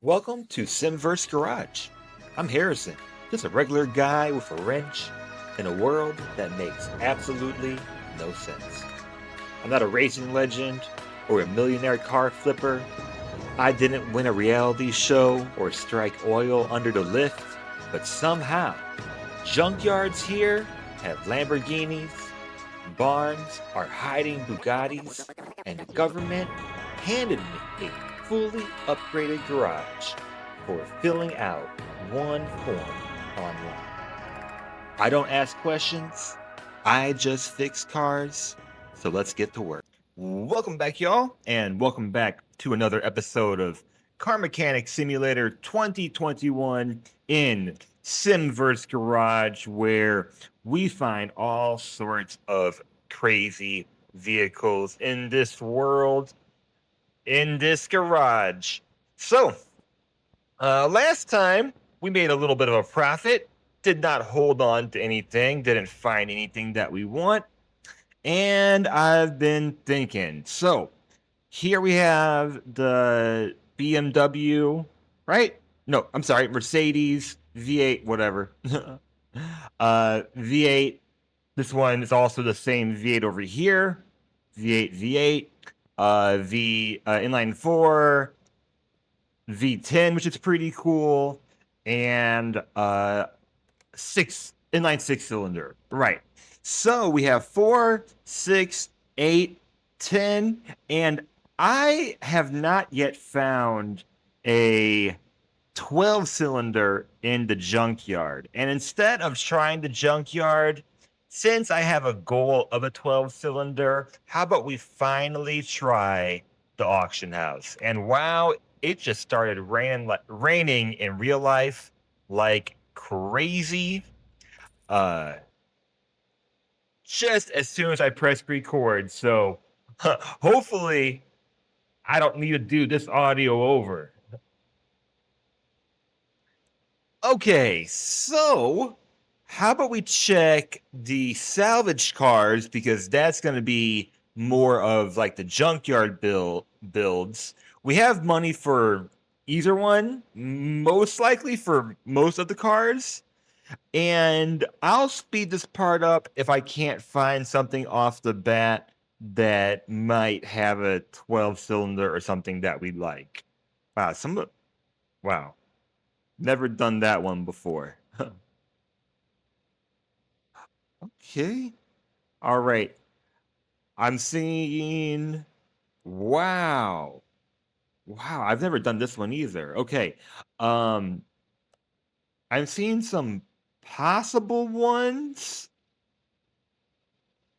Welcome to Simverse Garage. I'm Harrison, just a regular guy with a wrench in a world that makes absolutely no sense. I'm not a racing legend or a millionaire car flipper. I didn't win a reality show or strike oil under the lift, but somehow, junkyards here have Lamborghinis, barns are hiding Bugattis, and the government handed me a fully upgraded garage for filling out one form online. I don't ask questions, I just fix cars. So let's get to work. Welcome back, y'all, and welcome back to another episode of Car Mechanic Simulator 2021 in Simverse Garage, where we find all sorts of crazy vehicles in this world, in this garage. So, last time we made a little bit of a profit, did not hold on to anything, didn't find anything that we want. And I've been thinking. So here we have the BMW, right? No, I'm sorry, Mercedes V8, whatever. V8. This one is also the same V8 over here. V8, V8, inline four, V10, which is pretty cool, and inline six cylinder. Right. So we have 4, 6, 8, 10, and I have not yet found a 12 cylinder in the junkyard. And instead of trying the junkyard, since I have a goal of a 12 cylinder, how about we finally try the auction house? And wow, it just started raining in real life like crazy. Uh, just as soon as I press record. So hopefully I don't need to do this audio over. Okay, so how about we check the salvage cars, because that's going to be more of like the junkyard builds. We have money for either one, most likely for most of the cars. And I'll speed this part up if I can't find something off the bat that might have a 12 cylinder or something that we like. Wow, wow. Never done that one before. Okay. All right. I'm seeing wow. Wow, I've never done this one either. Okay. Um I'm seeing some possible ones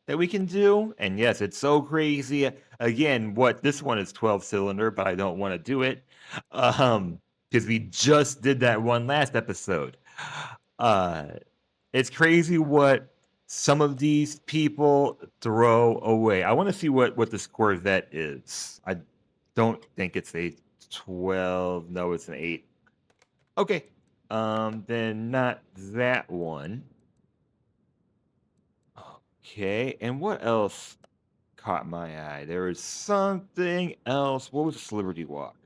that we can do. And yes, it's so crazy. Again, what this one is 12 cylinder, but I don't want to do it. Because we just did that one last episode. Uh it's crazy what some of these people throw away. I want to see what this Corvette is. I don't think it's a 12. No, it's an 8. Okay. Then not that one. Okay, and what else caught my eye? There was something else. What was the Celebrity Walk?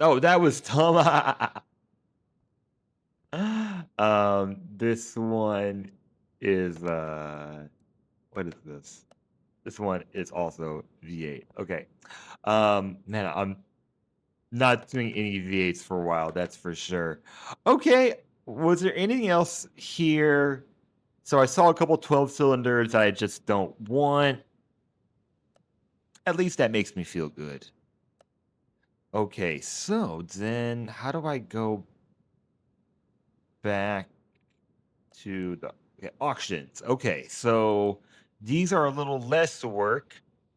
Oh, that was Tom. This one is what is this? This one is also V8. Okay. Man, I'm not doing any V8s for a while, that's for sure. Okay, was there anything else here? So I saw a couple 12 cylinders I just don't want. At least that makes me feel good. Okay, so then how do I go back to the auctions? Okay, so these are a little less work.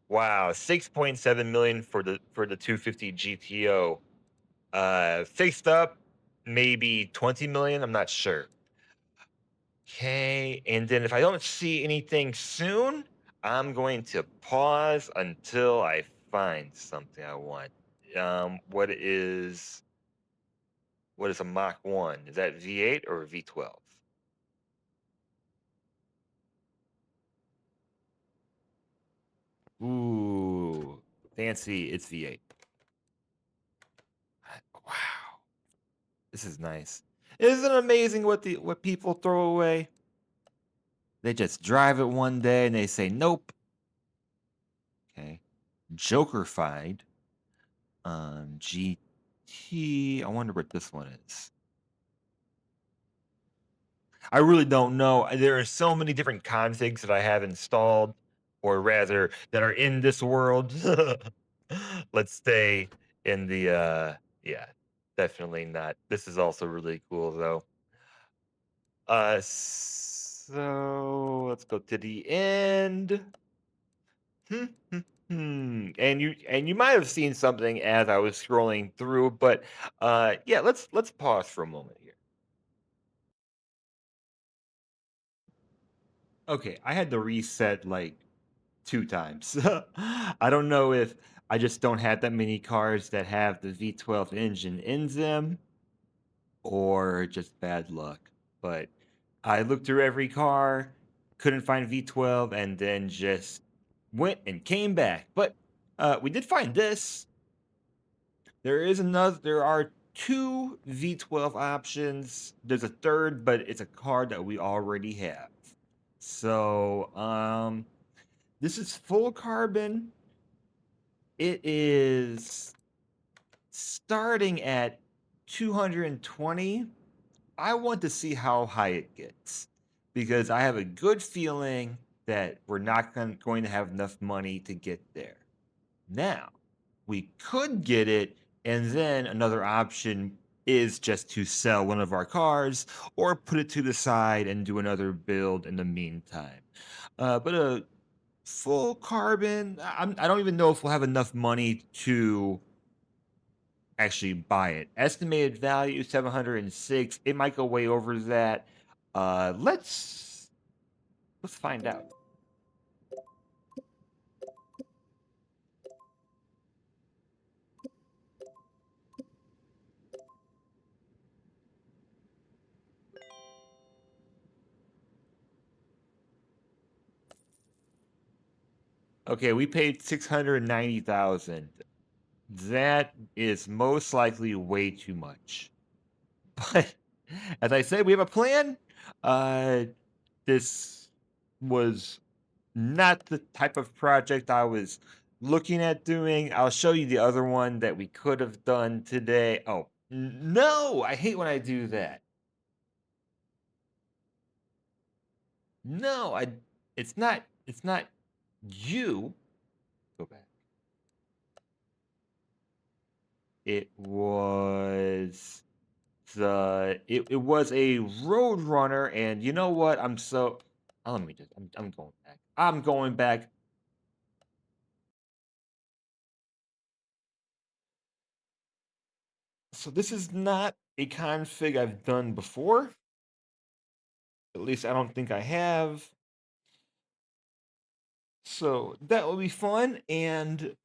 Wow, 6.7 million for the 250 GTO. Fixed up, maybe 20 million. I'm not sure. Okay, and then if I don't see anything soon, I'm going to pause until I find something I want. What is a Mach 1? Is that V8 or V12? Ooh. Fancy, it's V8. Wow, this is nice. Isn't it amazing what people throw away? They just drive it one day and they say nope. Okay, Jokerfied. GT. I wonder what this one is. I really don't know. There are so many different configs that I have installed, or rather, that are in this world. Let's stay in the yeah, definitely not. This is also really cool though. So let's go to the end. Hmm, hmm, and you might have seen something as I was scrolling through, but yeah, let's pause for a moment here. Okay, I had to reset like 2 times. I don't know if I just don't have that many cars that have the V12 engine in them or just bad luck. But I looked through every car, couldn't find V12, and then just went and came back. But we did find this. There are 2 V12 options. There's a third, but it's a car that we already have. So, this is full carbon. It is starting at 220. I want to see how high it gets because I have a good feeling that we're not going to have enough money to get there. Now, we could get it, and then another option is just to sell one of our cars or put it to the side and do another build in the meantime. But a full carbon, I don't even know if we'll have enough money to actually buy it. Estimated value 706. It might go way over that. Let's find out. Okay, we paid 690,000. That is most likely way too much. But as I said, we have a plan. Uh, this was not the type of project I was looking at doing. I'll show you the other one that we could have done today. Oh, no, I hate when I do that. No, it's not you. Go back. It was it was a road runner, and you know what? Let me just I'm going back. I'm going back. So this is not a config I've done before. At least I don't think I have. So that will be fun, and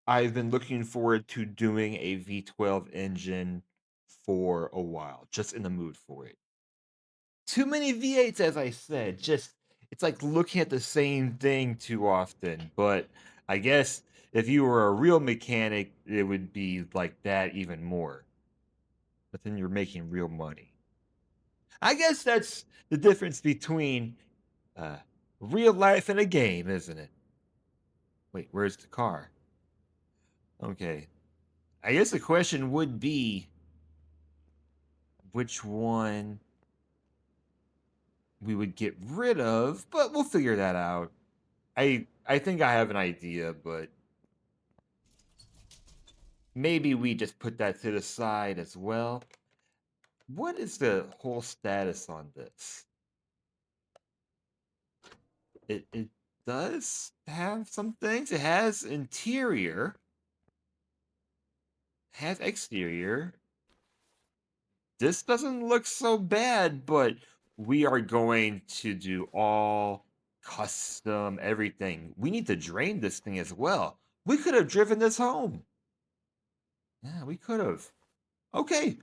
I've been looking forward to doing a V12 engine for a while. Just in the mood for it. Too many V8s, as I said. Just it's like looking at the same thing too often. But I guess if you were a real mechanic, it would be like that even more. But then you're making real money. I guess that's the difference between uh, real life and a game, isn't it? Wait, where's the car? Okay. I guess the question would be which one we would get rid of, but we'll figure that out. I think I have an idea, but maybe we just put that to the side as well. What is the whole status on this? It does have some things. It has interior, has exterior. This doesn't look so bad, but we are going to do all custom everything. We need to drain this thing as well. We could have driven this home. Yeah, we could have. Okay,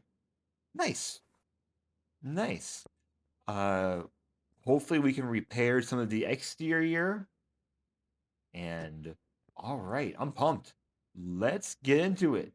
nice. Nice. Uh, hopefully we can repair some of the exterior. And all right, I'm pumped. Let's get into it.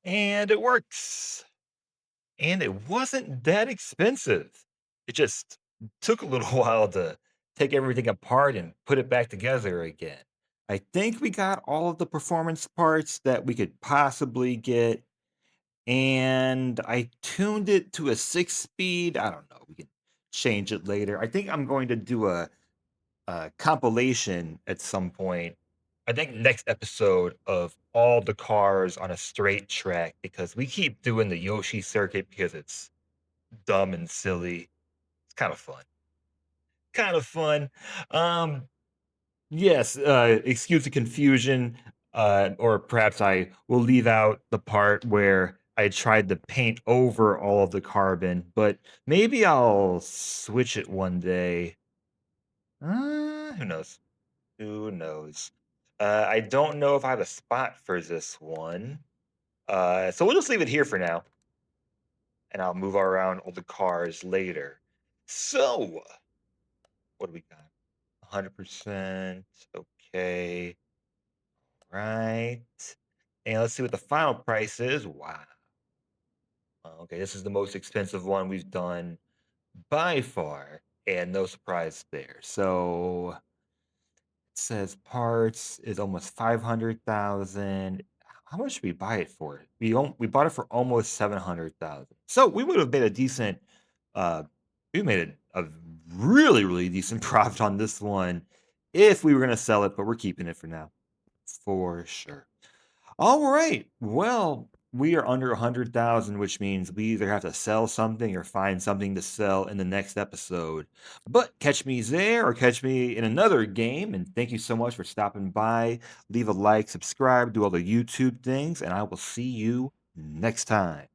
And it works. And it wasn't that expensive. It just took a little while to take everything apart and put it back together again. I think we got all of the performance parts that we could possibly get, and I tuned it to a 6 speed. I don't know. We can change it later. I think I'm going to do a compilation at some point. I think next episode of all the cars on a straight track because we keep doing the Yoshi circuit because it's dumb and silly. It's kind of fun. Kind of fun. Um, yes, excuse the confusion, or perhaps I will leave out the part where I tried to paint over all of the carbon, but maybe I'll switch it one day. Who knows? Who knows? I don't know if I have a spot for this one. So we'll just leave it here for now, and I'll move around all the cars later. So, what do we got? 100%. Okay. Right. And let's see what the final price is. Wow. Okay, this is the most expensive one we've done by far, and no surprise there. So it says parts is almost 500,000. How much did we buy it for? We bought it for almost 700,000. So we would have made a decent uh we made a really really decent profit on this one if we were going to sell it, but we're keeping it for now. For sure. All right. Well, we are under 100,000, which means we either have to sell something or find something to sell in the next episode. But catch me there or catch me in another game. And thank you so much for stopping by. Leave a like, subscribe, do all the YouTube things, and I will see you next time.